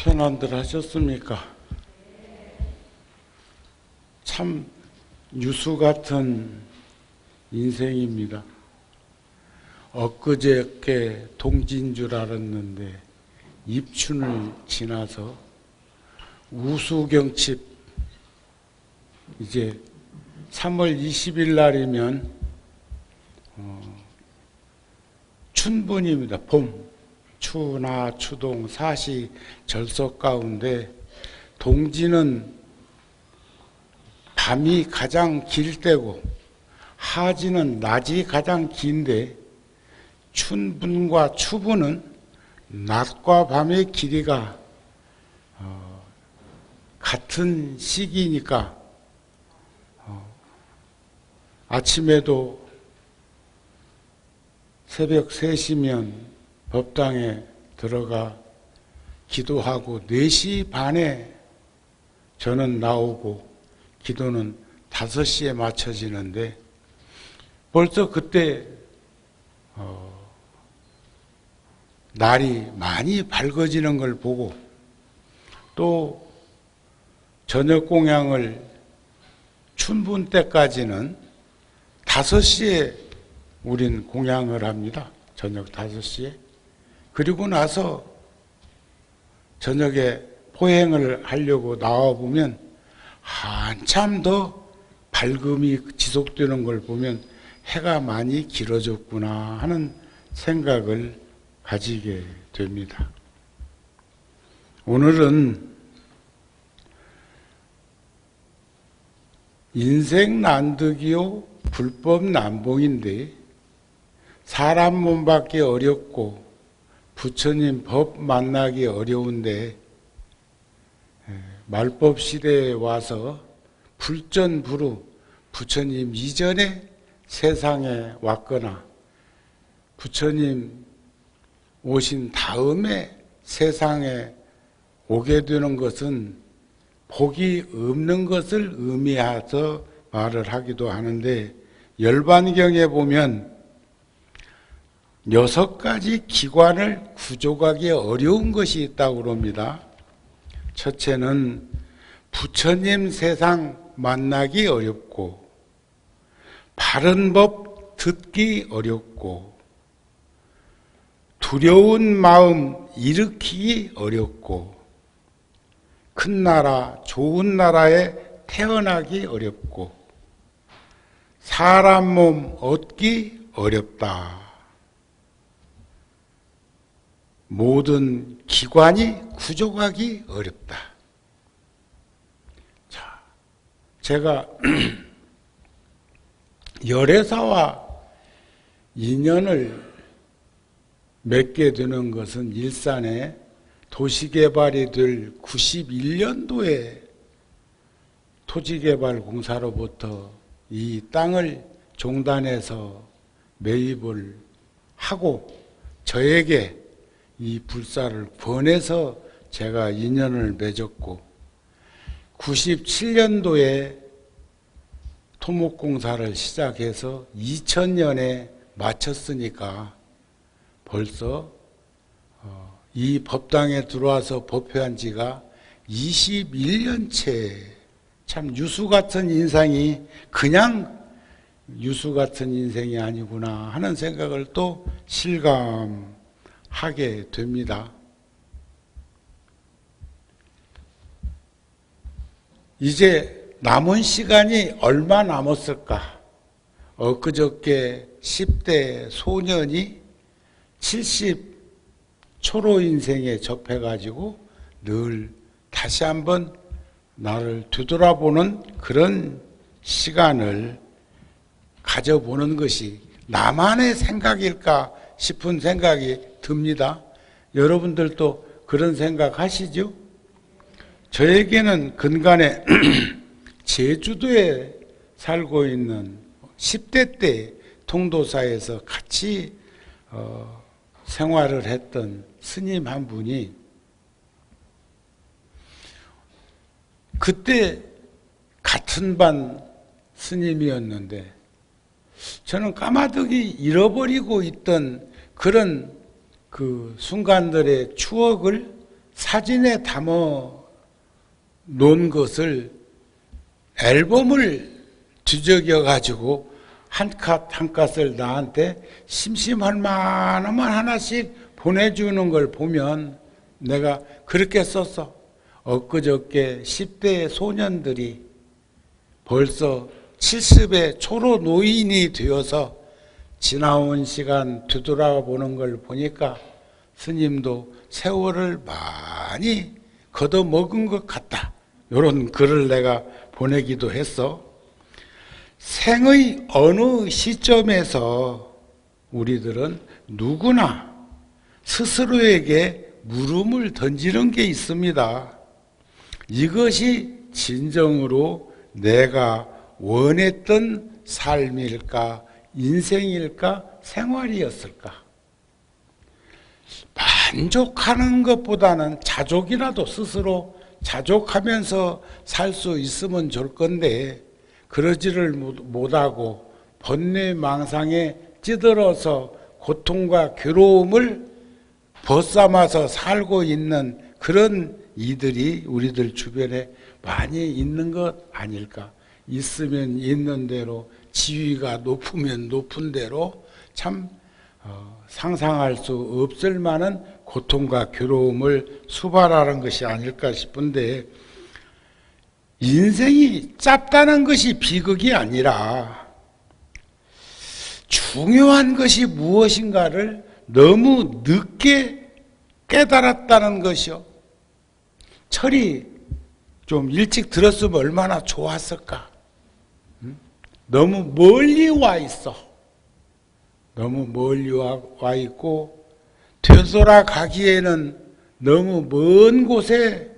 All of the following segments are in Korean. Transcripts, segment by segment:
편안들 하셨습니까? 참 유수 같은 인생입니다. 엊그저께 동지인 줄 알았는데 입춘을 지나서 우수경칩 이제 3월 20일 날이면 춘분입니다. 봄. 추나 추동 사시 절석 가운데 동지는 밤이 가장 길 때고 하지는 낮이 가장 긴데 춘분과 추분은 낮과 밤의 길이가 같은 시기니까 아침에도 새벽 3시면 법당에 들어가 기도하고 4시 반에 저는 나오고 기도는 5시에 마쳐지는데 벌써 그때 날이 많이 밝아지는 걸 보고 또 저녁 공양을 춘분 때까지는 5시에 우린 공양을 합니다. 저녁 5시에. 그리고 나서 저녁에 포행을 하려고 나와보면 한참 더 밝음이 지속되는 걸 보면 해가 많이 길어졌구나 하는 생각을 가지게 됩니다. 오늘은 인생 난득이요 불법 난봉인데 사람 몸 받기 어렵고 부처님 법 만나기 어려운데 말법 시대에 와서 불전부루 부처님 이전에 세상에 왔거나 부처님 오신 다음에 세상에 오게 되는 것은 복이 없는 것을 의미해서 말을 하기도 하는데 열반경에 보면 6가지 기관을 구족하기 어려운 것이 있다고 그럽니다. 첫째는 부처님 세상 만나기 어렵고 바른 법 듣기 어렵고 두려운 마음 일으키기 어렵고 큰 나라 좋은 나라에 태어나기 어렵고 사람 몸 얻기 어렵다. 모든 기관이 구족하기 어렵다. 자, 제가 열애사와 인연을 맺게 되는 것은 일산에 도시개발이 될 91년도에 토지개발공사로부터 이 땅을 종단해서 매입을 하고 저에게 이 불사를 권해서 제가 인연을 맺었고 97년도에 토목공사를 시작해서 2000년에 마쳤으니까 벌써 이 법당에 들어와서 법회한 지가 21년째 참 유수 같은 인생이 그냥 유수 같은 인생이 아니구나 하는 생각을 또 실감하게 됩니다. 이제 남은 시간이 얼마 남았을까? 엊그저께 10대 소년이 70 초로 인생에 접해가지고 늘 다시 한번 나를 되돌아보는 그런 시간을 가져보는 것이 나만의 생각일까 싶은 생각이 듭니다. 여러분들도 그런 생각 하시죠? 저에게는 근간에 제주도에 살고 있는 10대 때 통도사에서 같이 생활을 했던 스님 한 분이 그때 같은 반 스님이었는데 저는 까마득히 잃어버리고 있던 그런 그 순간들의 추억을 사진에 담아 놓은 것을 앨범을 뒤적여 가지고 한 컷 한 컷을 나한테 심심할 만하면 하나씩 보내주는 걸 보면 내가 그렇게 썼어. 엊그저께 10대 소년들이 벌써 70의 초로 노인이 되어서 지나온 시간 되돌아보는 걸 보니까 스님도 세월을 많이 걷어먹은 것 같다. 이런 글을 내가 보내기도 했어. 생의 어느 시점에서 우리들은 누구나 스스로에게 물음을 던지는 게 있습니다. 이것이 진정으로 내가 원했던 삶일까, 인생일까, 생활이었을까? 만족하는 것보다는 자족이라도 스스로 자족하면서 살 수 있으면 좋을 건데 그러지를 못하고 번뇌망상에 찌들어서 고통과 괴로움을 벗삼아서 살고 있는 그런 이들이 우리들 주변에 많이 있는 것 아닐까? 있으면 있는 대로, 지위가 높으면 높은 대로 참 상상할 수 없을 만한 고통과 괴로움을 수발하는 것이 아닐까 싶은데, 인생이 짧다는 것이 비극이 아니라 중요한 것이 무엇인가를 너무 늦게 깨달았다는 것이요. 철이 좀 일찍 들었으면 얼마나 좋았을까. 너무 멀리 와 있어. 너무 멀리 와 있고 되돌아가기에는 너무 먼 곳에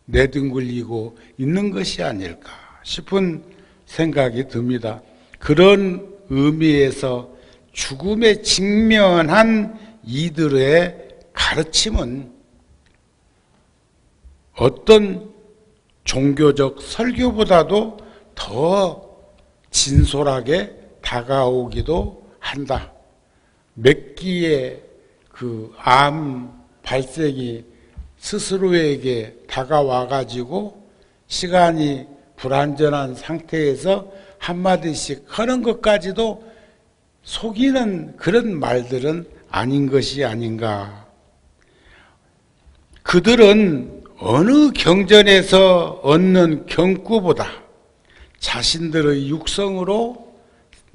내둥글리고 있는 것이 아닐까 싶은 생각이 듭니다. 그런 의미에서 죽음에 직면한 이들의 가르침은 어떤 종교적 설교보다도 더 진솔하게 다가오기도 한다. 맥기의 그 암 발생이 스스로에게 다가와 가지고 시간이 불안전한 상태에서 한마디씩 하는 것까지도 속이는 그런 말들은 아닌 것이 아닌가. 그들은 어느 경전에서 얻는 경구보다 자신들의 육성으로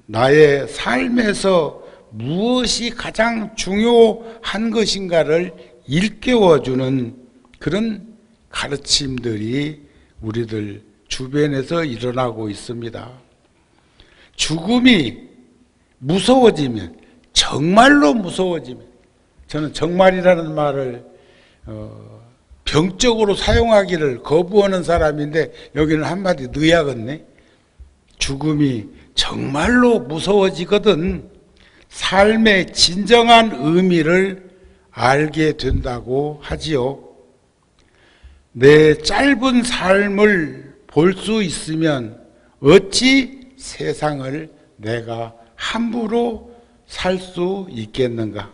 나의 삶에서 무엇이 가장 중요한 것인가를 일깨워주는 그런 가르침들이 우리들 주변에서 일어나고 있습니다. 죽음이 무서워지면, 정말로 무서워지면, 저는 정말이라는 말을 병적으로 사용하기를 거부하는 사람인데 여기는 한마디 넣어야겠네. 죽음이 정말로 무서워지거든 삶의 진정한 의미를 알게 된다고 하지요. 내 짧은 삶을 볼 수 있으면 어찌 세상을 내가 함부로 살 수 있겠는가?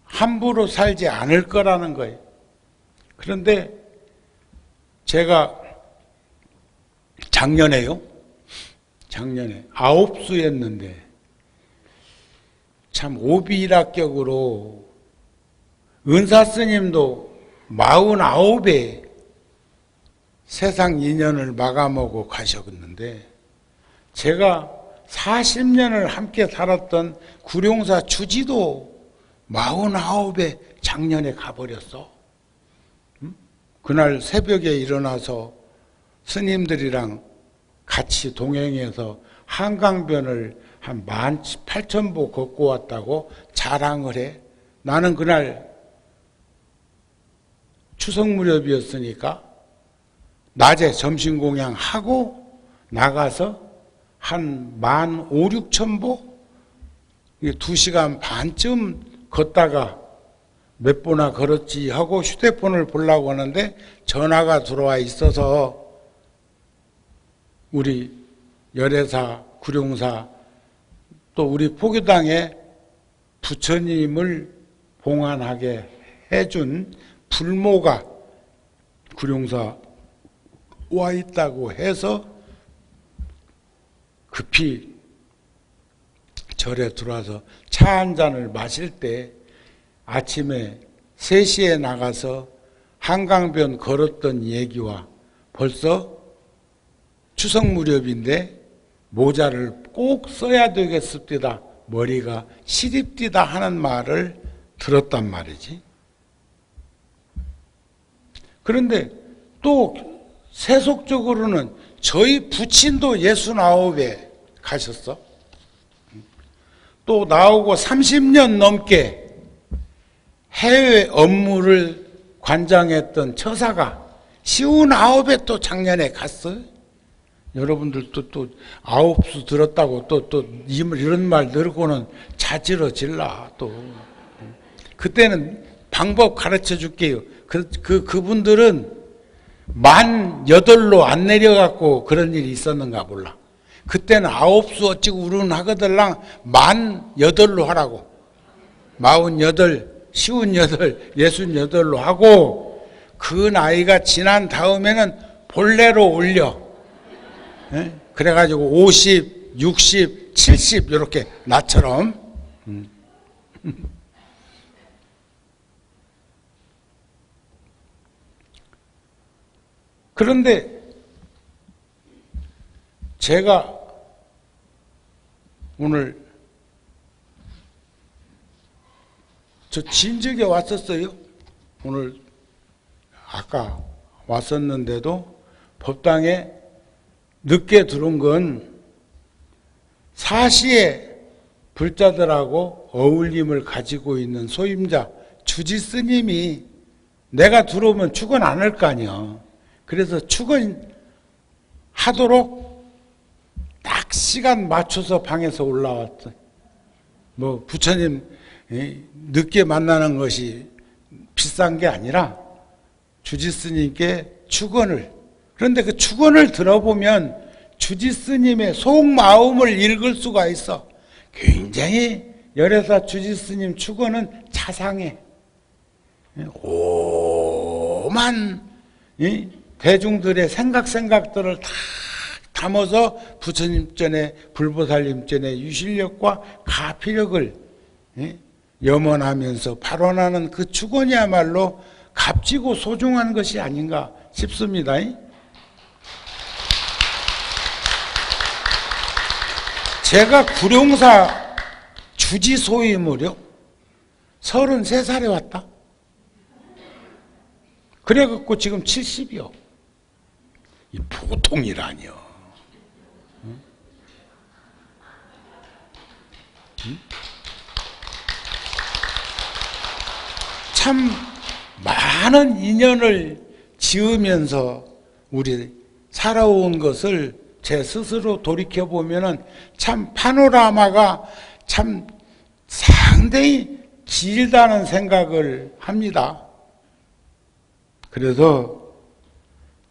함부로 살지 않을 거라는 거예요. 그런데 제가 작년에 9수였는데 참 오비락격으로 은사스님도 49에 세상 인연을 마감하고 가셨는데, 제가 40년을 함께 살았던 구룡사 주지도 49에 작년에 가버렸어. 그날 새벽에 일어나서 스님들이랑 같이 동행해서 한강변을 한 18,000보 걷고 왔다고 자랑을 해. 나는 그날 추석 무렵이었으니까 낮에 점심 공양하고 나가서 한 15,000~16,000보 2시간 반쯤 걷다가 몇 보나 걸었지 하고 휴대폰을 보려고 하는데 전화가 들어와 있어서 우리 열애사, 구룡사 또 우리 포교당에 부처님을 봉안하게 해준 불모가 구룡사 와 있다고 해서 급히 절에 들어와서 차 한 잔을 마실 때 아침에 3시에 나가서 한강변 걸었던 얘기와 벌써 추석 무렵인데 모자를 꼭 써야 되겠습니다. 머리가 시립디다 하는 말을 들었단 말이지. 그런데 또 세속적으로는 저희 부친도 69에 가셨어. 또 나오고 30년 넘게 해외 업무를 관장했던 처사가 59에 또 작년에 갔어요. 여러분들도 또 아홉수 들었다고 또 이런 말 들고는 자지러질라 또. 그때는 방법 가르쳐 줄게요. 그분들은 18로 안 내려갖고 그런 일이 있었는가 몰라. 그때는 9수 어찌고 우르는 하거들랑 18로 하라고. 48, 58, 68로 하고 그 나이가 지난 다음에는 본래로 올려. 그래가지고 50, 60, 70 이렇게 나처럼. 그런데 제가 오늘 저 진즉에 왔었어요. 오늘 아까 왔었는데도 법당에 늦게 들어온 건 사시에 불자들하고 어울림을 가지고 있는 소임자 주지스님이 내가 들어오면 축원 안 할 거 아니야. 그래서 축원하도록 딱 시간 맞춰서 방에서 올라왔어. 뭐 부처님 늦게 만나는 것이 비싼 게 아니라 주지스님께 축원을. 그런데 그 축원을 들어보면 주지스님의 속마음을 읽을 수가 있어. 굉장히 열애사 주지스님 축원은 자상해. 오만 대중들의 생각들을 다 담아서 부처님 전에 불보살님 전에 유실력과 가피력을 염원하면서 발언하는 그 축원이야말로 값지고 소중한 것이 아닌가 싶습니다. 제가 구룡사 주지소임을요 33살에 왔다. 그래갖고 지금 70이요. 이 보통이라니요. 참 많은 인연을 지으면서 우리 살아온 것을 제 스스로 돌이켜보면 참 파노라마가 참 상당히 길다는 생각을 합니다. 그래서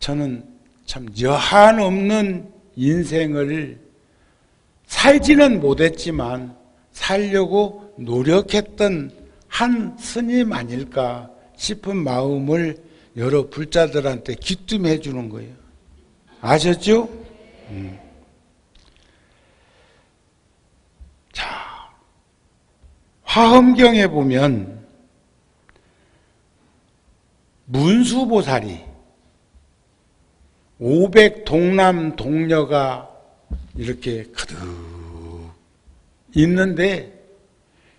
저는 참 여한 없는 인생을 살지는 못했지만 살려고 노력했던 한 스님 아닐까 싶은 마음을 여러 불자들한테 귀뜸해 주는 거예요. 아셨죠? 자, 화엄경에 보면 문수보살이 500 동남 동녀가 이렇게 가득 있는데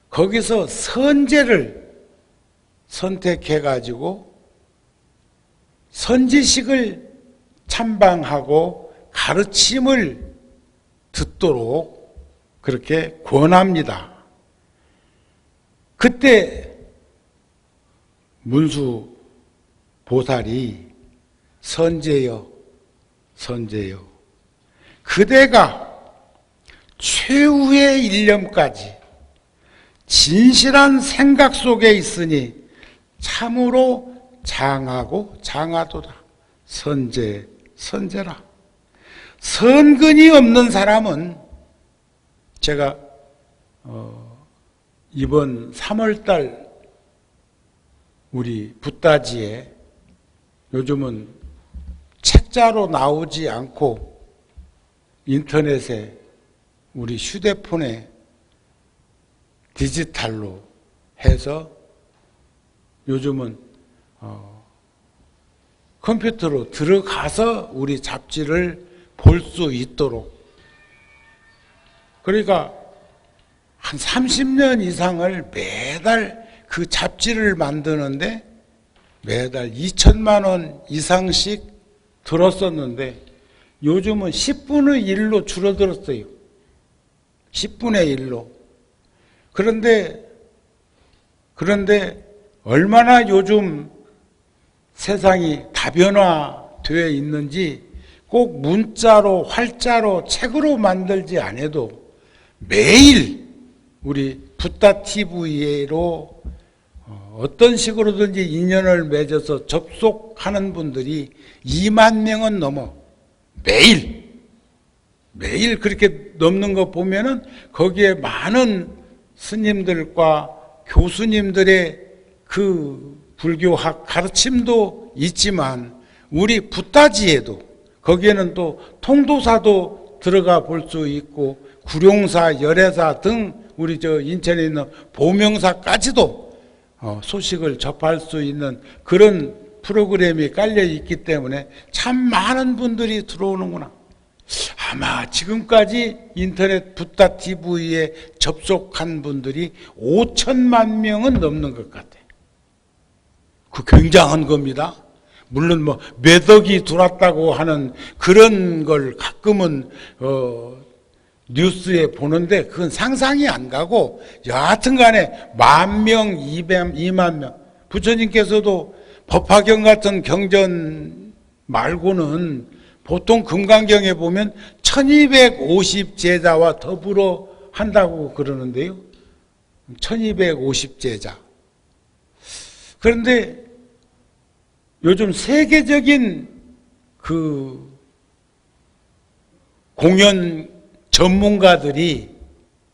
거기서 선제를 선택해가지고 선지식을 참방하고 가르침을 듣도록 그렇게 권합니다. 그때 문수 보살이 선제여 그대가 최후의 일념까지 진실한 생각 속에 있으니 참으로 장하고 장하도다. 선제라. 선근이 없는 사람은 제가 이번 3월달 우리 붓다지에 요즘은 책자로 나오지 않고 인터넷에 우리 휴대폰에 디지털로 해서 요즘은 컴퓨터로 들어가서 우리 잡지를 볼 수 있도록, 그러니까 한 30년 이상을 매달 그 잡지를 만드는데 매달 2천만 원 이상씩 들었었는데 요즘은 10분의 1로 줄어들었어요. 10분의 1로. 그런데 얼마나 요즘 세상이 다변화되어 있는지 꼭 문자로, 활자로, 책으로 만들지 않아도 매일 우리 붓다TV로 어떤 식으로든지 인연을 맺어서 접속하는 분들이 2만 명은 넘어. 매일 그렇게 넘는 거 보면은 거기에 많은 스님들과 교수님들의 그 불교학 가르침도 있지만 우리 붓다지에도 거기에는 또 통도사도 들어가 볼 수 있고 구룡사, 열애사 등 우리 인천에 있는 보명사까지도 소식을 접할 수 있는 그런 프로그램이 깔려 있기 때문에 참 많은 분들이 들어오는구나. 아마 지금까지 인터넷 붓다TV에 접속한 분들이 5천만 명은 넘는 것 같아요. 그 굉장한 겁니다. 물론 몇 억이 들어왔다고 하는 그런 걸 가끔은 뉴스에 보는데 그건 상상이 안 가고 여하튼 간에 10,000명, 2만 명. 부처님께서도 법화경 같은 경전 말고는 보통 금강경에 보면 1250 제자와 더불어 한다고 그러는데요. 1250 제자. 그런데 요즘 세계적인 그 공연 전문가들이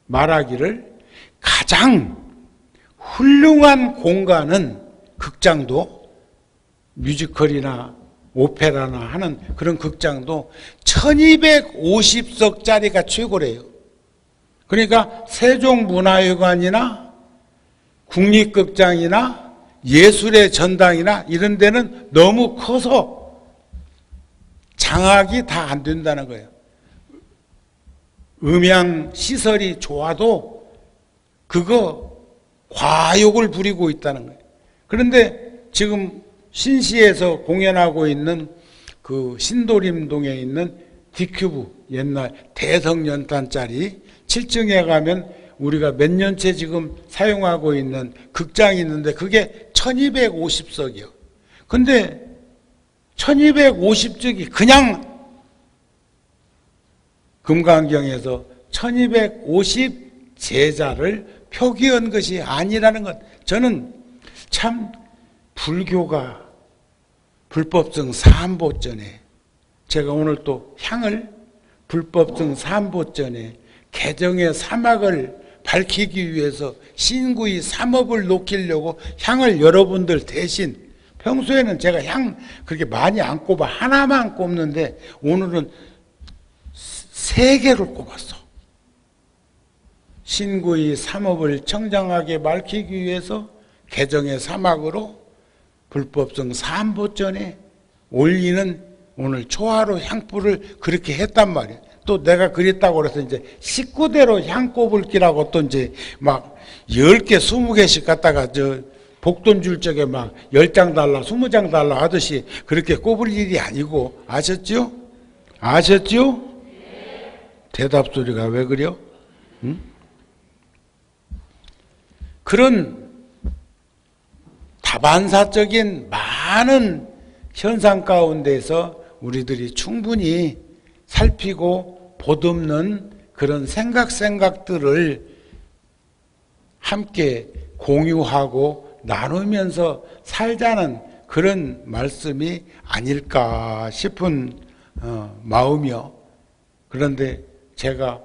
말하기를 가장 훌륭한 공간은 극장도 뮤지컬이나 오페라나 하는 그런 극장도 1250석짜리가 최고래요. 그러니까 세종문화회관이나 국립극장이나 예술의 전당이나 이런 데는 너무 커서 장악이 다 안 된다는 거예요. 음향 시설이 좋아도 그거 과욕을 부리고 있다는 거예요. 그런데 지금 신시에서 공연하고 있는 그 신도림동에 있는 디큐브 옛날 대성연탄짜리 7층에 가면 우리가 몇 년째 지금 사용하고 있는 극장이 있는데 그게 1250석이요. 근데 1250석이 그냥 금강경에서 1250 제자를 표기한 것이 아니라는 것. 저는 참 불교가 불법성 삼보전에 제가 오늘 또 향을 불법성 삼보전에 개정의 사막을 밝히기 위해서 신구의 삼업을 높이려고 향을 여러분들 대신 평소에는 제가 향 그렇게 많이 안 꼽아 하나만 꼽는데 오늘은 3개를 꼽았어. 신구의 삼업을 청정하게 밝히기 위해서 개정의 사막으로 불법성 삼보전에 올리는 오늘 초하루 향불을 그렇게 했단 말이에요. 또 내가 그랬다고 그래서 이제 식구대로 향 꼽을 기라고 또 이제 막 10개, 20개씩 갖다가 복돈 줄 적에 막 10장 달라, 20장 달라 하듯이 그렇게 꼽을 일이 아니고 아셨죠? 아셨죠? 대답 소리가 왜 그래요? 응? 그런 다반사적인 많은 현상 가운데서 우리들이 충분히 살피고 보듬는 그런 생각들을 함께 공유하고 나누면서 살자는 그런 말씀이 아닐까 싶은 마음이요. 그런데 제가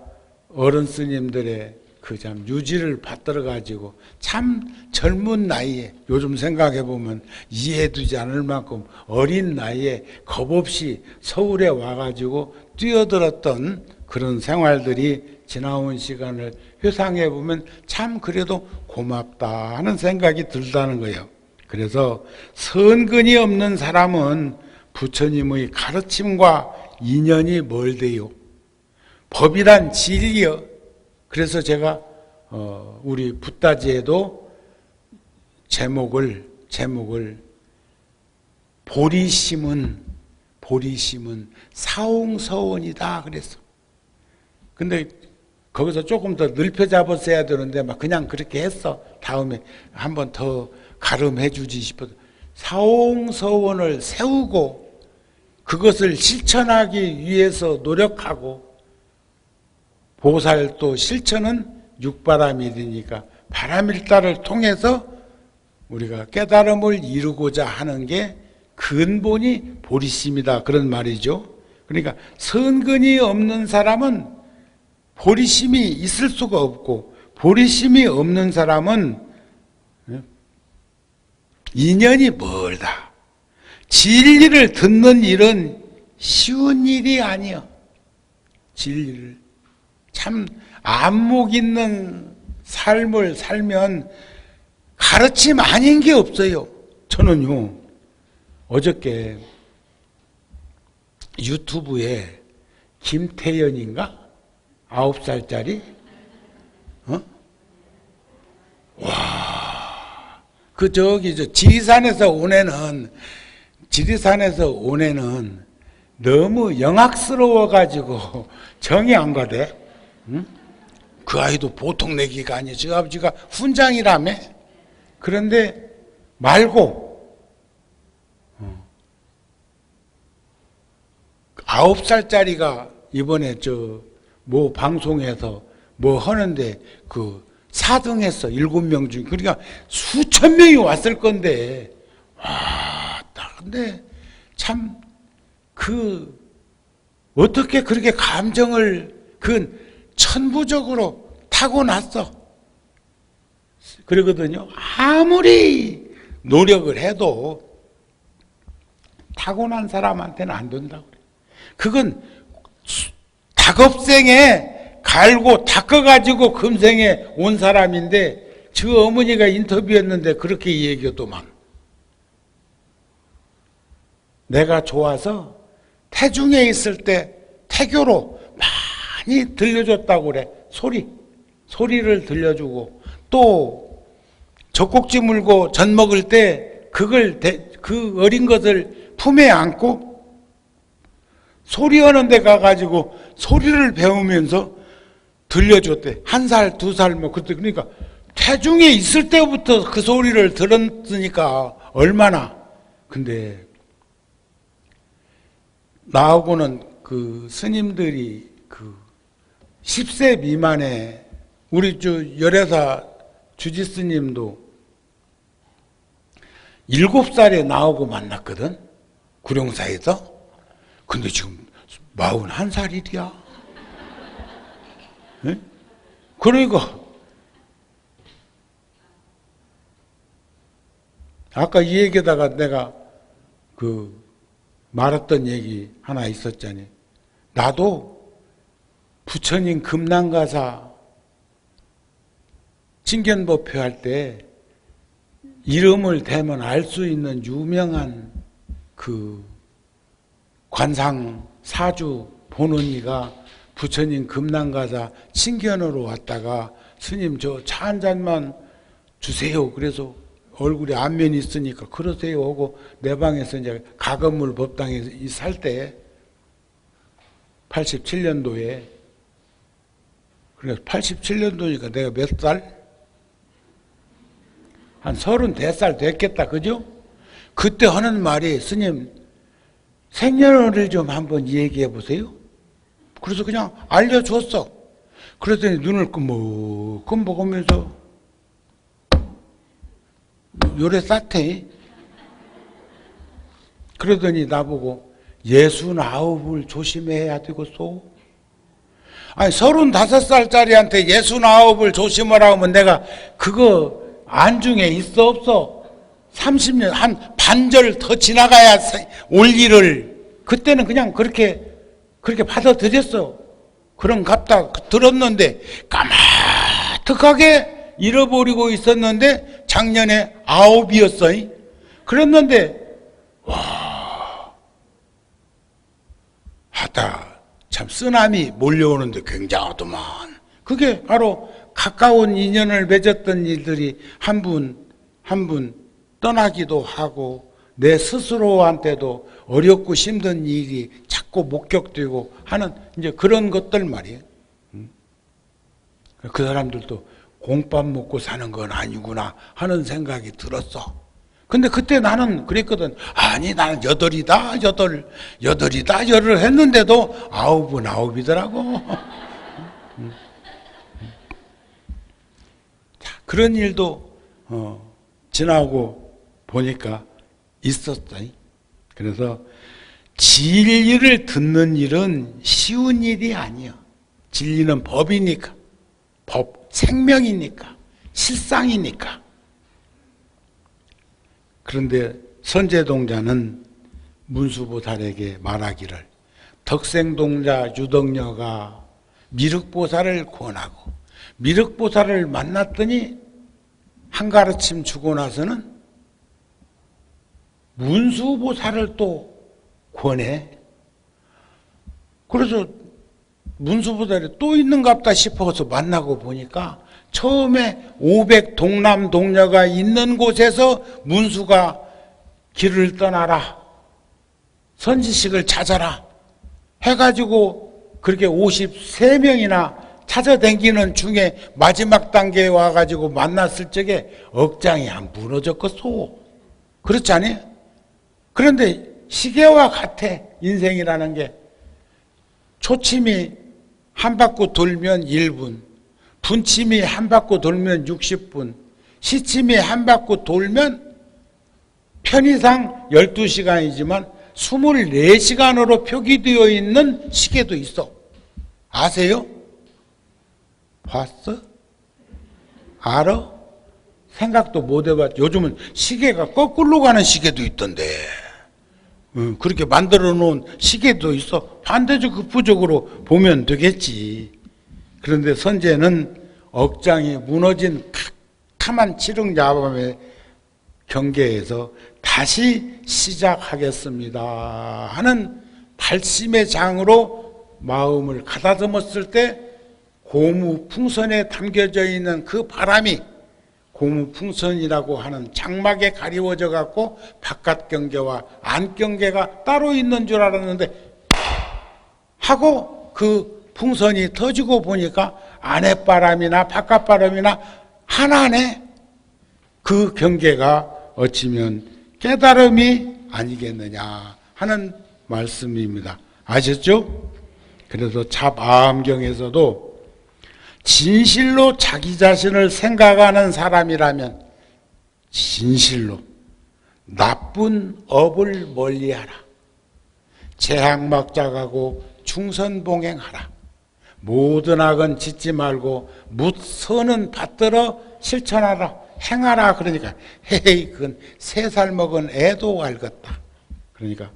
어른 스님들의 그 참 유지를 받들어 가지고 참 젊은 나이에 요즘 생각해 보면 이해되지 않을 만큼 어린 나이에 겁없이 서울에 와가지고 뛰어들었던 그런 생활들이 지나온 시간을 회상해 보면 참 그래도 고맙다 하는 생각이 들다는 거예요. 그래서 선근이 없는 사람은 부처님의 가르침과 인연이 멀대요. 법이란 진리여. 그래서 제가 우리 붓다지에도 제목을 보리 심은 사홍서원이다 그랬어. 근데 거기서 조금 더 넓혀 잡았어야 되는데 막 그냥 그렇게 했어. 다음에 한 번 더 가름해 주지 싶어서 사홍서원을 세우고 그것을 실천하기 위해서 노력하고 보살도 실천은 육바람일이니까 바람일다를 통해서 우리가 깨달음을 이루고자 하는 게 근본이 보리심이다 그런 말이죠. 그러니까 선근이 없는 사람은 보리심이 있을 수가 없고 보리심이 없는 사람은 인연이 멀다. 진리를 듣는 일은 쉬운 일이 아니야. 진리를 참 안목 있는 삶을 살면 가르침 아닌 게 없어요. 저는요 어저께 유튜브에 김태연인가? 9살짜리? 지리산에서 온 애는 너무 영악스러워가지고 정이 안 가대. 응? 그 아이도 보통 내기가 아니야. 저 아버지가 훈장이라며. 그런데 말고 9살짜리가 이번에 뭐 방송에서 뭐 하는데 그 4등했어. 7명 중. 그러니까 수천 명이 왔을 건데. 근데 참 어떻게 그렇게 감정을 천부적으로 타고났어. 그러거든요. 아무리 노력을 해도 타고난 사람한테는 안 된다고 그래. 그건 닭업생에 갈고 닦아가지고 금생에 온 사람인데 저 어머니가 인터뷰했는데 그렇게 얘기하더만. 내가 좋아서 태중에 있을 때 태교로 많이 들려줬다고 그래. 소리를 들려주고 또 젖꼭지 물고 젖 먹을 때 그 어린 것을 품에 안고 소리하는 데 가가지고 소리를 배우면서 들려줬대. 1살, 2살 뭐 그때. 그러니까 태중에 있을 때부터 그 소리를 들었으니까 얼마나. 근데 나하고는 그 스님들이 10세 미만의 우리 열애사 주지스님도 7살에 나하고 만났거든. 구룡사에서. 근데 지금 41살이야. 네? 그러니까 아까 이 얘기에다가 내가 말했던 얘기 하나 있었잖니. 나도 부처님 금난가사 친견법회 할 때 이름을 대면 알 수 있는 유명한 관상 사주 본원이가 부처님 금난가사 친견으로 왔다가 스님 저 차 한 잔만 주세요. 그래서 얼굴에 안면이 있으니까 그러세요 하고 내 방에서 이제 가건물 법당에 살 때 87년도에 그래서 87년도니까 내가 몇 살? 한 34살 됐겠다. 그죠? 그때 하는 말이 스님 생년월일 좀 한번 얘기해 보세요. 그래서 그냥 알려줬어. 그랬더니 눈을 끔먹끔 먹으면서 요래 쌌대. 그러더니 나보고 69을 조심해야 되겠소. 아니 35살짜리한테 69을 조심하라 하면 내가 그거 안중에 있어 없어? 30년 한 반절 더 지나가야 올 일을 그때는 그냥 그렇게 받아들였어. 그런 갑다 들었는데 까마득하게 잃어버리고 있었는데 작년에 9이었어. 그랬는데 하다 참 쓰나미 몰려오는데 굉장하더만. 그게 바로 가까운 인연을 맺었던 일들이 한 분 한 분 떠나기도 하고 내 스스로한테도 어렵고 힘든 일이 자꾸 목격되고 하는 이제 그런 것들 말이에요. 그 사람들도 공밥 먹고 사는 건 아니구나 하는 생각이 들었어. 근데 그때 나는 그랬거든. 아니 나는 여덟이다 했는데도 9은 9이더라고. 자, 그런 일도 지나고 보니까 있었어. 그래서 진리를 듣는 일은 쉬운 일이 아니야. 진리는 법이니까, 법, 생명이니까, 실상이니까. 그런데 선제동자는 문수보살에게 말하기를 덕생동자 유덕녀가 미륵보살을 권하고 미륵보살을 만났더니 한 가르침 주고 나서는 문수보살을 또 권해. 그래서 문수보살이 또 있는갑다 싶어서 만나고 보니까 처음에 500 동남 동녀가 있는 곳에서 문수가 길을 떠나라, 선지식을 찾아라 해가지고 그렇게 53명이나 찾아다니는 중에 마지막 단계에 와가지고 만났을 적에 억장이 안 무너졌겠소. 그렇지 않아요? 그런데 시계와 같아. 인생이라는 게 초침이 한 바퀴 돌면 1분, 분침이 한 바퀴 돌면 60분, 시침이 한 바퀴 돌면 편의상 12시간이지만 24시간으로 표기되어 있는 시계도 있어. 아세요? 봤어? 알아? 생각도 못 해봤지. 요즘은 시계가 거꾸로 가는 시계도 있던데. 그렇게 만들어 놓은 시계도 있어. 반대적 극부적으로 보면 되겠지. 그런데 선제는 억장이 무너진 캄캄한 칠흑야밤의 경계에서 다시 시작하겠습니다 하는 발심의 장으로 마음을 가다듬었을 때 고무풍선에 담겨져 있는 그 바람이 고무풍선이라고 하는 장막에 가리워져 갖고 바깥 경계와 안 경계가 따로 있는 줄 알았는데 하고 그 풍선이 터지고 보니까 안에 바람이나 바깥 바람이나 하나네. 그 경계가 어찌면 깨달음이 아니겠느냐 하는 말씀입니다. 아셨죠? 그래서 잡아암경에서도 진실로 자기 자신을 생각하는 사람이라면 진실로 나쁜 업을 멀리하라. 재앙막작하고 충선봉행하라. 모든 악은 짓지 말고 묻선은 받들어 실천하라. 행하라. 그러니까 헤이 그건 3살 먹은 애도 알겠다. 그러니까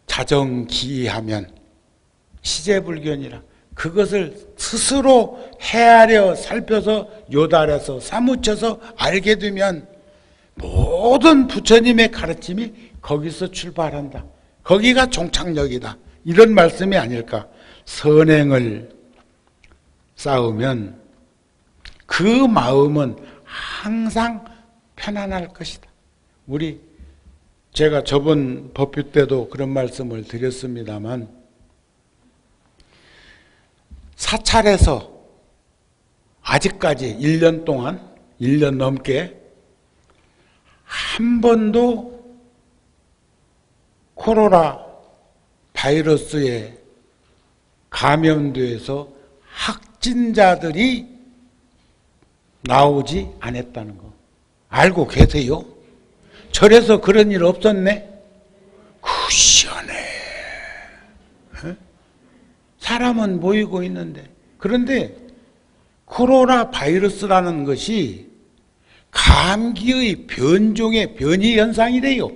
자정기하면 시제불견이라 그것을 스스로 헤아려 살펴서 요달해서 사무쳐서 알게 되면 모든 부처님의 가르침이 거기서 출발한다. 거기가 종착역이다. 이런 말씀이 아닐까. 선행을 쌓으면 그 마음은 항상 편안할 것이다. 제가 저번 법회 때도 그런 말씀을 드렸습니다만 사찰에서 아직까지 1년 동안 1년 넘게 한 번도 코로나 바이러스에 감염돼서 확진자들이 나오지 않았다는 거 알고 계세요? 절에서 그런 일 없었네? 그 시원해. 사람은 모이고 있는데, 그런데 코로나 바이러스라는 것이 감기의 변종의 변이 현상이래요.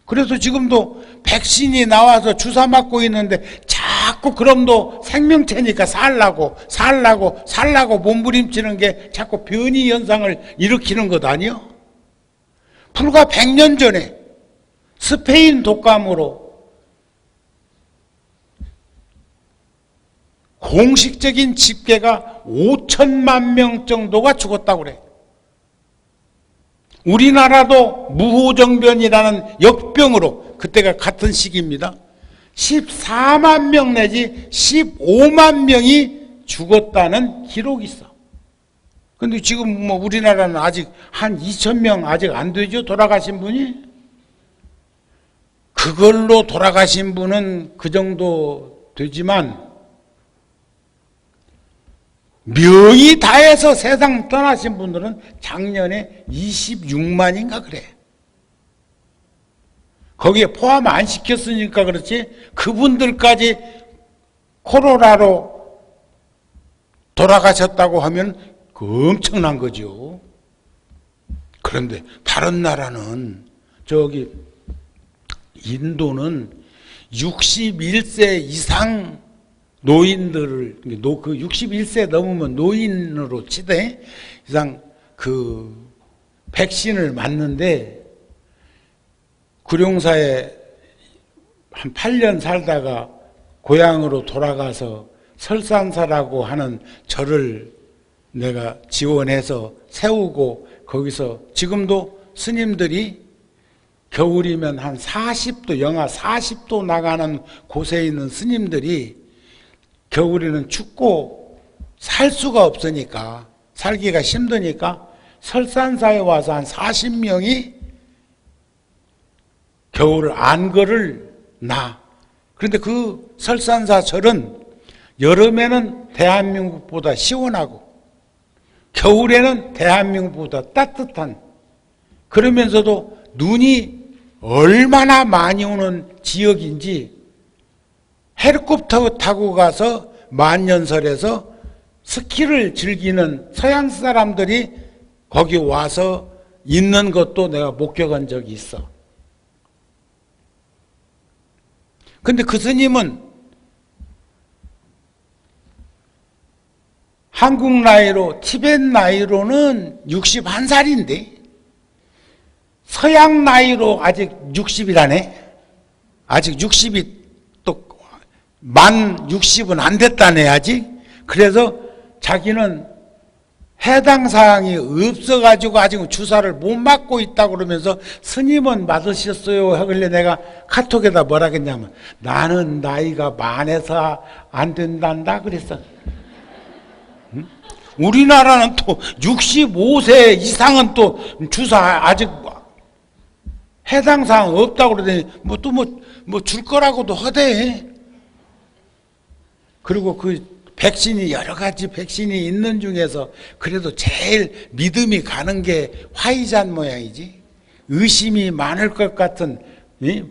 그래서 지금도 백신이 나와서 주사 맞고 있는데 자꾸 그럼도 생명체니까 살라고 몸부림치는 게 자꾸 변이 현상을 일으키는 것 아니요? 불과 100년 전에 스페인 독감으로 공식적인 집계가 5천만 명 정도가 죽었다고 그래. 우리나라도 무호정변이라는 역병으로, 그때가 같은 시기입니다, 14만 명 내지 15만 명이 죽었다는 기록이 있어. 근데 지금 뭐 우리나라는 아직 한 2천 명 아직 안 되죠, 돌아가신 분이? 그걸로 돌아가신 분은 그 정도 되지만 명이 다해서 세상 떠나신 분들은 작년에 26만인가 그래. 거기에 포함 안 시켰으니까 그렇지, 그분들까지 코로나로 돌아가셨다고 하면 그 엄청난 거죠. 그런데 다른 나라는, 저기 인도는 61세 이상 노인들을, 그 61세 넘으면 노인으로 치대 이상 그 백신을 맞는데, 구룡사에 한 8년 살다가 고향으로 돌아가서 설산사라고 하는 절을 내가 지원해서 세우고, 거기서 지금도 스님들이 겨울이면 한 40도, 영하 40도 나가는 곳에 있는 스님들이 겨울에는 춥고 살 수가 없으니까, 살기가 힘드니까 설산사에 와서 한 40명이 겨울 안거를 나. 그런데 그 설산사 절은 여름에는 대한민국보다 시원하고 겨울에는 대한민국보다 따뜻한, 그러면서도 눈이 얼마나 많이 오는 지역인지 헬리콥터 타고 가서 만년설에서 스키를 즐기는 서양 사람들이 거기 와서 있는 것도 내가 목격한 적이 있어. 근데 그 스님은 한국 나이로, 티벳 나이로는 61살인데 서양 나이로 아직 60이라네. 아직 60이 또 만 60은 안 됐다네 아직. 그래서 자기는 해당 사항이 없어가지고 아직 주사를 못 맞고 있다고 그러면서, 스님은 맞으셨어요 하길래 내가 카톡에다 뭐라 했냐면, 나는 나이가 만에서 안 된단다 그랬어. 응? 우리나라는 또 65세 이상은 또 주사 아직 해당 사항 없다고 그러더니 뭐 줄 거라고도 허대. 그리고 그 백신이, 여러 가지 백신이 있는 중에서 그래도 제일 믿음이 가는 게 화이자인 모양이지. 의심이 많을 것 같은,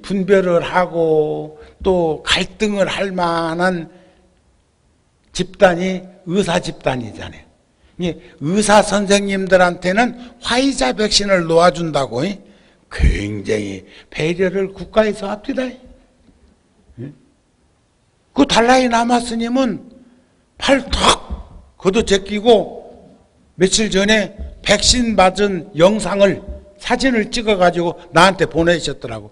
분별을 하고 또 갈등을 할 만한 집단이 의사 집단이잖아요. 의사 선생님들한테는 화이자 백신을 놓아준다고 굉장히 배려를 국가에서 합디다. 그 달라이 라마 스님은 팔 턱 걷어 제끼고 며칠 전에 백신 맞은 영상을, 사진을 찍어가지고 나한테 보내셨더라고.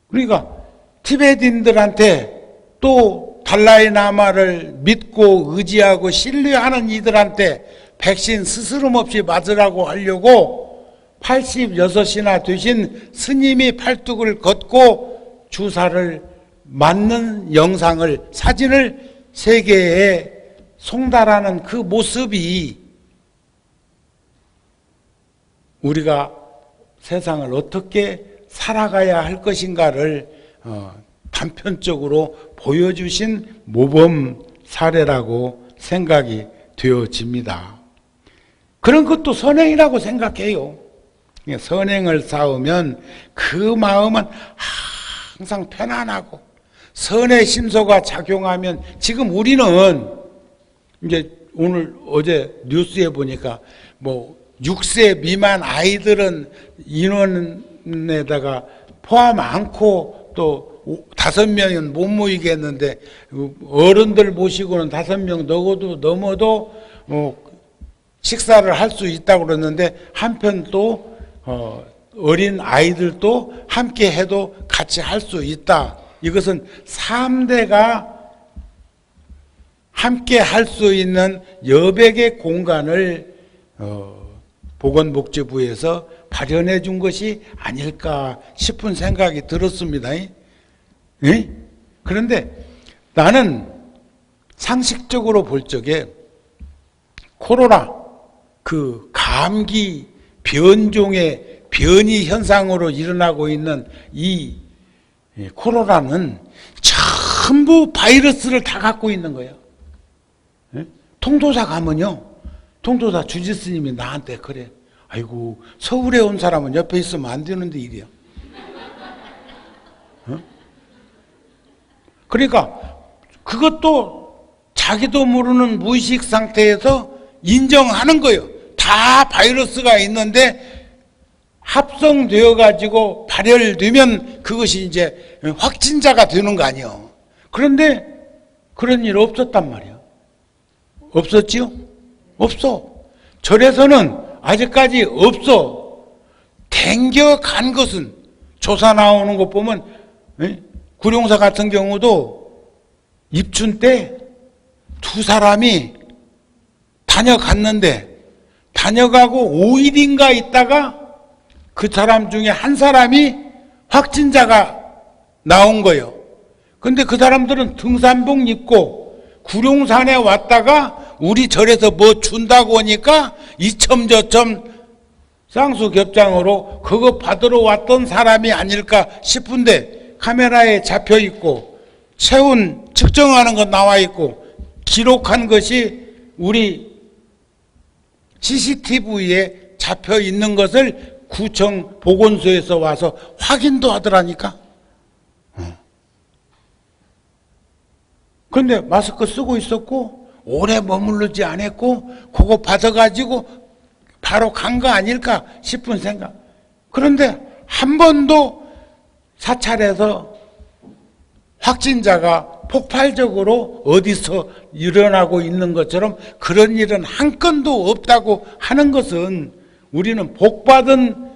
그러니까 티베트인들한테, 또 달라이 라마를 믿고 의지하고 신뢰하는 이들한테 백신 스스럼 없이 맞으라고 하려고 86이나 되신 스님이 팔뚝을 걷고 주사를 맞는 영상을, 사진을 세계에 송달하는 그 모습이 우리가 세상을 어떻게 살아가야 할 것인가를 단편적으로 보여주신 모범 사례라고 생각이 되어집니다. 그런 것도 선행이라고 생각해요. 선행을 쌓으면 그 마음은 항상 편안하고 선의 심소가 작용하면 지금 우리는 이제 오늘 어제 뉴스에 보니까 뭐 6세 미만 아이들은 인원에다가 포함 않고 또 5명은 못 모이겠는데 어른들 모시고는 5명 넘어도 식사를 할 수 있다고 그러는데 한편 또 어린 아이들도 함께 해도 같이 할 수 있다. 이것은 3대가 함께 할 수 있는 여백의 공간을 보건복지부에서 마련해 준 것이 아닐까 싶은 생각이 들었습니다. 예? 그런데 나는 상식적으로 볼 적에 코로나, 그 감기 변종의 변이 현상으로 일어나고 있는 이 코로나는 전부 바이러스를 다 갖고 있는 거예요. 예? 통도사 가면요, 통도사 주지스님이 나한테 그래. 아이고, 서울에 온 사람은 옆에 있으면 안 되는데 일이야. 어? 그러니까 그것도 자기도 모르는 무의식 상태에서 인정하는 거예요. 다 바이러스가 있는데 합성되어 가지고 발열되면 그것이 이제 확진자가 되는 거 아니에요. 그런데 그런 일 없었단 말이에요. 없었지요? 없어. 절에서는 아직까지 없어. 댕겨간 것은 조사 나오는 것 보면 구룡사 같은 경우도 입춘 때 2사람이 다녀갔는데 다녀가고 5일인가 있다가 그 사람 중에 한 사람이 확진자가 나온 거예요. 근데 그 사람들은 등산복 입고 구룡산에 왔다가 우리 절에서 뭐 준다고 하니까 이첨 저첨 쌍수겹장으로 그거 받으러 왔던 사람이 아닐까 싶은데 카메라에 잡혀 있고 체온 측정하는 거 나와 있고 기록한 것이 우리 CCTV에 잡혀 있는 것을 구청 보건소에서 와서 확인도 하더라니까. 그런데 마스크 쓰고 있었고 오래 머무르지 않았고 그거 받아가지고 바로 간 거 아닐까 싶은 생각. 그런데 한 번도 사찰에서 확진자가 폭발적으로 어디서 일어나고 있는 것처럼 그런 일은 한 건도 없다고 하는 것은 우리는 복받은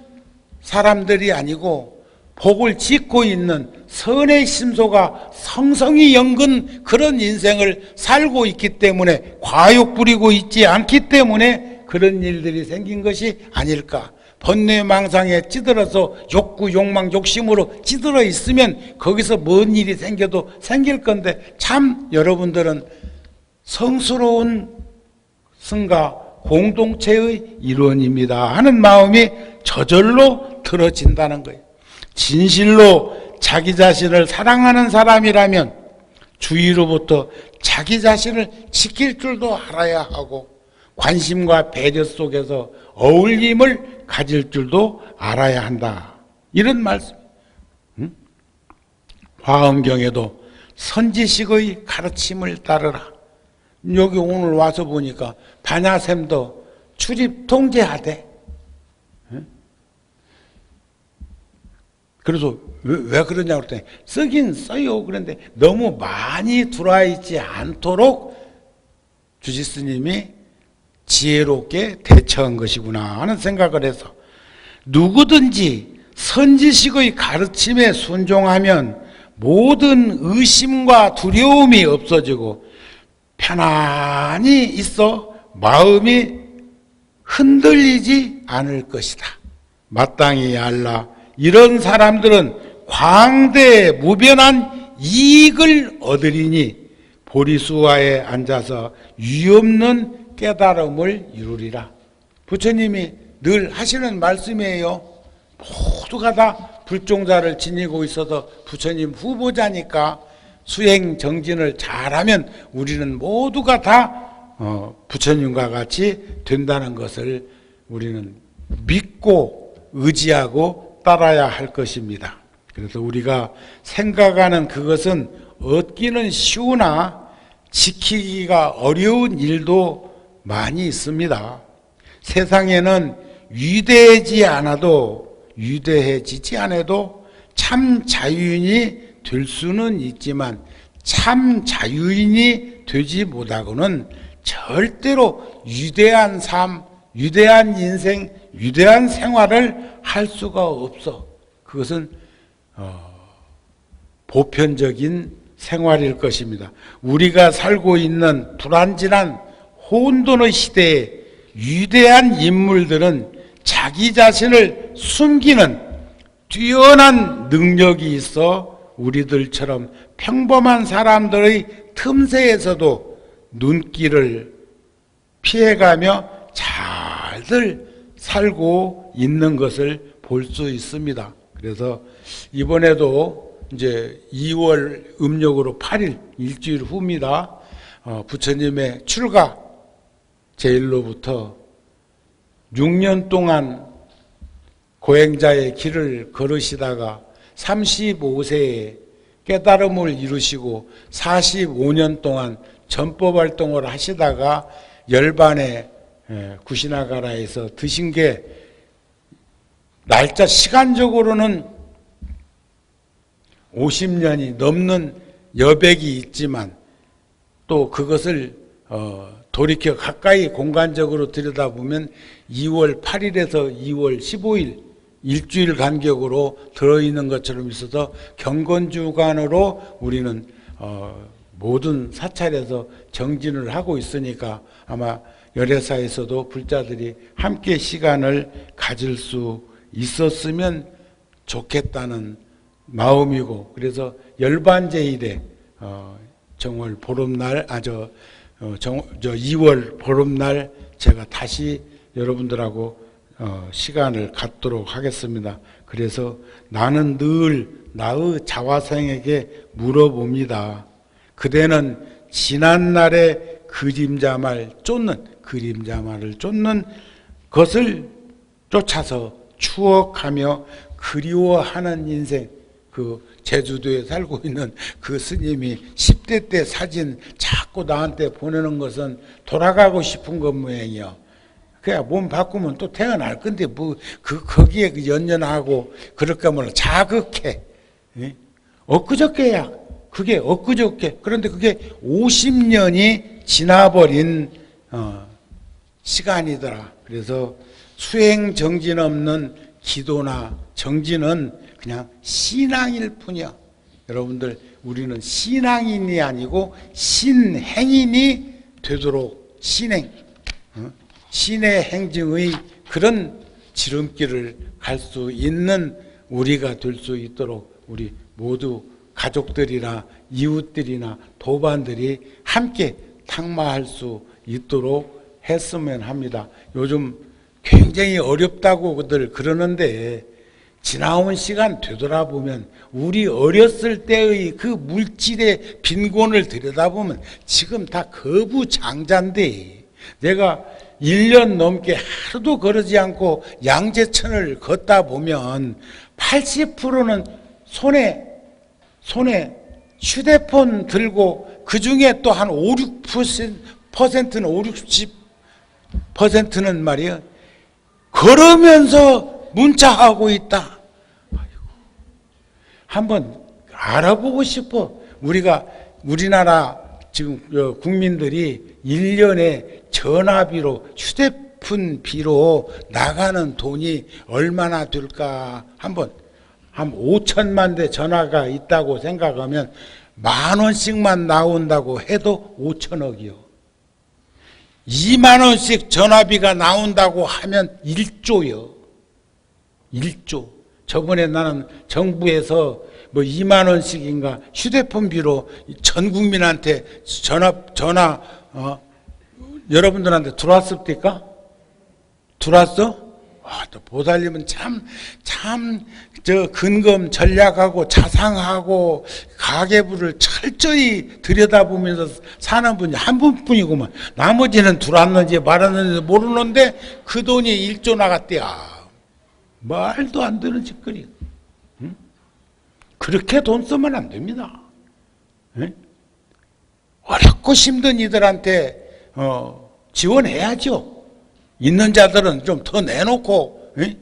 사람들이 아니고 복을 짓고 있는 선의 심소가 성성이 연근 그런 인생을 살고 있기 때문에 과욕 부리고 있지 않기 때문에 그런 일들이 생긴 것이 아닐까. 번뇌망상에 찌들어서 욕구, 욕망, 욕심으로 찌들어 있으면 거기서 뭔 일이 생겨도 생길 건데 참 여러분들은 성스러운 성가 공동체의 일원입니다 하는 마음이 저절로 들어진다는 거예요. 진실로 자기 자신을 사랑하는 사람이라면 주위로부터 자기 자신을 지킬 줄도 알아야 하고 관심과 배려 속에서 어울림을 가질 줄도 알아야 한다. 이런 말씀. 화엄경에도 선지식의 가르침을 따르라. 여기 오늘 와서 보니까 반야샘도 출입 통제하대. 그래서 왜 그러냐고 그랬더니 쓰긴 써요. 그런데 너무 많이 들어와 있지 않도록 주지스님이 지혜롭게 대처한 것이구나 하는 생각을 해서 누구든지 선지식의 가르침에 순종하면 모든 의심과 두려움이 없어지고 편안히 있어 마음이 흔들리지 않을 것이다. 마땅히 알라. 이런 사람들은 광대에 무변한 이익을 얻으리니 보리수화에 앉아서 유없는 깨달음을 이루리라. 부처님이 늘 하시는 말씀이에요. 모두가 다 불종자를 지니고 있어서 부처님 후보자니까 수행 정진을 잘하면 우리는 모두가 다 부처님과 같이 된다는 것을 우리는 믿고 의지하고 따라야 할 것입니다. 그래서 우리가 생각하는 그것은 얻기는 쉬우나 지키기가 어려운 일도 많이 있습니다. 세상에는 위대해지지 않아도 참 자유인이 될 수는 있지만 참 자유인이 되지 못하고는 절대로 위대한 삶, 위대한 인생, 위대한 생활을 할 수가 없어. 그것은 보편적인 생활일 것입니다. 우리가 살고 있는 불안진한 혼돈의 시대에 위대한 인물들은 자기 자신을 숨기는 뛰어난 능력이 있어 우리들처럼 평범한 사람들의 틈새에서도 눈길을 피해가며 잘들 살고 있는 것을 볼 수 있습니다. 그래서 이번에도 이제 2월 음력으로 8일 일주일 후입니다. 부처님의 출가 제일로부터 6년 동안 고행자의 길을 걸으시다가 35세에 깨달음을 이루시고 45년 동안 전법 활동을 하시다가 열반에 구시나가라에서 드신 게 날짜 시간적으로는 50년이 넘는 여백이 있지만 또 그것을 돌이켜 가까이 공간적으로 들여다보면 2월 8일에서 2월 15일 일주일 간격으로 들어있는 것처럼 있어서 경건주간으로 우리는 모든 사찰에서 정진을 하고 있으니까 아마 열애사에서도 불자들이 함께 시간을 가질 수 있었으면 좋겠다는 마음이고, 그래서 열반제일에 정월 보름날 2월 보름날 제가 다시 여러분들하고 시간을 갖도록 하겠습니다. 그래서 나는 늘 나의 자화상에게 물어봅니다. 그대는 지난날의 그림자말을 쫓는 것을 쫓아서 추억하며 그리워하는 인생, 그 제주도에 살고 있는 그 스님이 10대 때 사진 자꾸 나한테 보내는 것은 돌아가고 싶은 것 모양이요. 그냥 몸 바꾸면 또 태어날 건데 거기에 연연하고 그럴까 몰라. 자극해. 엊그저께야. 그게 엊그저께. 그런데 그게 50년이 지나버린 시간이더라. 그래서 수행 정진 없는 기도나 정진은 그냥 신앙일 뿐이야. 여러분들, 우리는 신앙인이 아니고 신행인이 되도록 신의 행증의 그런 지름길을 갈 수 있는 우리가 될 수 있도록 우리 모두 가족들이나 이웃들이나 도반들이 함께 탁마할 수 있도록 했으면 합니다. 요즘 굉장히 어렵다고들 그러는데 지나온 시간 되돌아보면 우리 어렸을 때의 그 물질의 빈곤을 들여다보면 지금 다 거부장자인데, 내가 1년 넘게 하루도 거르지 않고 양재천을 걷다 보면 80%는 손에 휴대폰 들고, 그 중에 또 한 5, 6%는 5, 60%는 말이야 걸으면서 문자하고 있다. 한번 알아보고 싶어. 우리나라 지금 국민들이 1년에 전화비로, 휴대폰비로 나가는 돈이 얼마나 될까? 한 5천만 대 전화가 있다고 생각하면 10,000원씩만 나온다고 해도 5천억이요. 20,000원씩 전화비가 나온다고 하면 1조요. 1조. 저번에 나는 정부에서 20,000원씩인가 휴대폰비로 전 국민한테 전화 여러분들한테 들어왔습니까? 들어왔어? 또 보살님은 참 근검 전략하고 자상하고 가계부를 철저히 들여다보면서 사는 분이 한 분뿐이구만. 나머지는 들어왔는지 말았는지 모르는데 그 돈이 1조 나갔대야. 말도 안 되는 짓거리. 응? 그렇게 돈 쓰면 안 됩니다. 에? 어렵고 힘든 이들한테 지원해야죠. 있는 자들은 좀 더 내놓고. 에?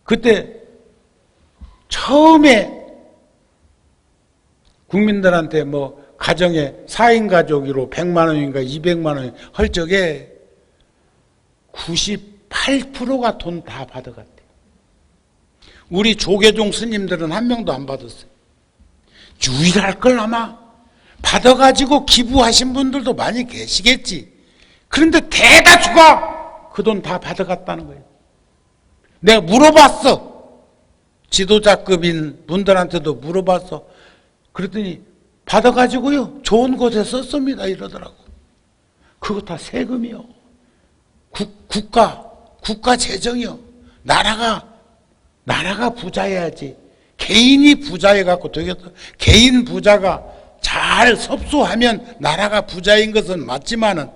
그때 처음에 국민들한테 뭐 가정에 4인 가족으로 100만 원인가 200만 원 할 적에 98%가 돈 다 받아갔대요. 우리 조계종 스님들은 한 명도 안 받았어요. 유일할 걸 아마 받아가지고 기부하신 분들도 많이 계시겠지. 그런데 대다수가 그 돈 다 받아갔다는 거예요. 내가 물어봤어. 지도자급인 분들한테도 물어봤어. 그랬더니 받아가지고요 좋은 곳에 썼습니다 이러더라고. 그거 다 세금이요. 국가 재정이요. 나라가 부자여야지. 개인이 부자여갖고 되겠어. 개인 부자가 잘 섭수하면 나라가 부자인 것은 맞지만은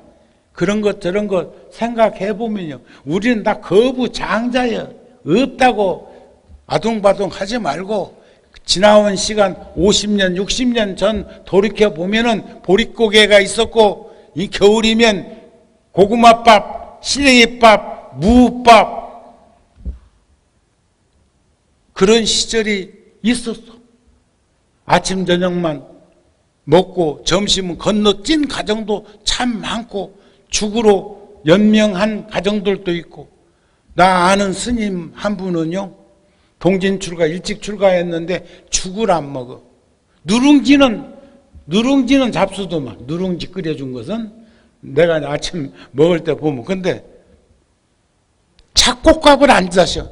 그런 것 저런 것 생각해보면요. 우리는 다 거부장자예요. 없다고 아둥바둥 하지 말고 지나온 시간 50년 60년 전 돌이켜보면은 보릿고개가 있었고 이 겨울이면 고구마밥, 시래기밥, 무밥 그런 시절이 있었어. 아침 저녁만 먹고 점심은 건너뛴 가정도 참 많고 죽으로 연명한 가정들도 있고 나 아는 스님 한 분은요 동진 출가 일찍 출가했는데 죽을 안 먹어. 누룽지는 잡수더만. 누룽지 끓여준 것은 내가 아침 먹을 때 보면 근데 잡곡밥을 안 자셔.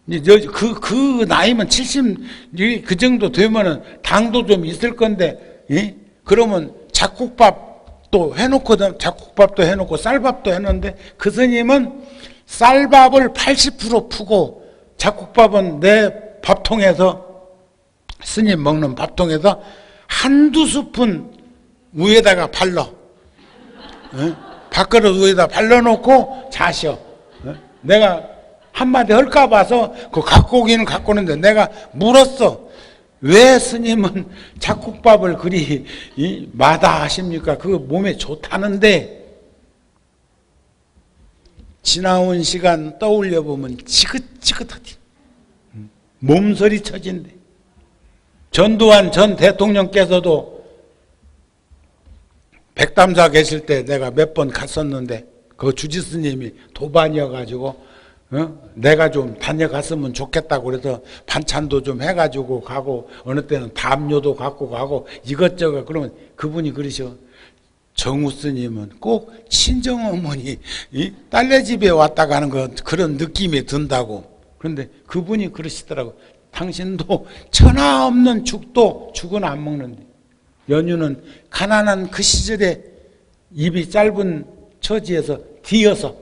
그 나이면 70 그 정도 되면은 당도 좀 있을 건데 그러면 잡곡밥도 해놓거든. 잡곡밥도 해놓고 쌀밥도 해놓는데 그 스님은 쌀밥을 80% 푸고 잡곡밥은 내 밥통에서 스님 먹는 밥통에서 한두 스푼 위에다가 발라. 밥그릇 위에다 발라놓고 자셔. 내가 한마디 할까 봐서 그 갖고 오기는 갖고 오는데 내가 물었어. 왜 스님은 잡곡밥을 그리 마다하십니까? 그거 몸에 좋다는데 지나온 시간 떠올려 보면 지긋지긋하지. 몸서리 쳐진대. 전두환 전 대통령께서도 백담사 계실 때 내가 몇 번 갔었는데 그 주지스님이 도반이어가지고 내가 좀 다녀갔으면 좋겠다고 그래서 반찬도 좀 해가지고 가고 어느 때는 담요도 갖고 가고 이것저것 그러면 그분이 그러셔. 정우 스님은 꼭 친정어머니 딸네 집에 왔다 가는 그런 느낌이 든다고. 그런데 그분이 그러시더라고. 당신도 천하 없는 죽은 안 먹는데. 연유는 가난한 그 시절에 입이 짧은 처지에서 뒤어서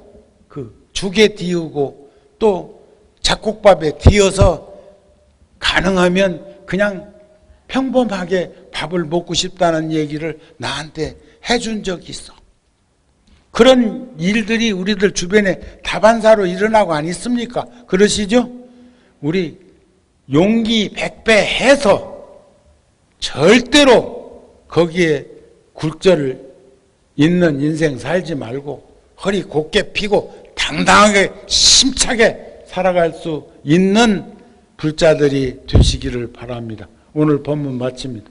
그 죽에 뒤우고 또 잡곡밥에 뒤어서 가능하면 그냥 평범하게 밥을 먹고 싶다는 얘기를 나한테 해준 적이 있어. 그런 일들이 우리들 주변에 다반사로 일어나고 안 있습니까? 그러시죠? 우리 용기 100배 해서 절대로 거기에 굴절 있는 인생 살지 말고 허리 곧게 펴고 당당하게 힘차게 살아갈 수 있는 불자들이 되시기를 바랍니다. 오늘 본문 마칩니다.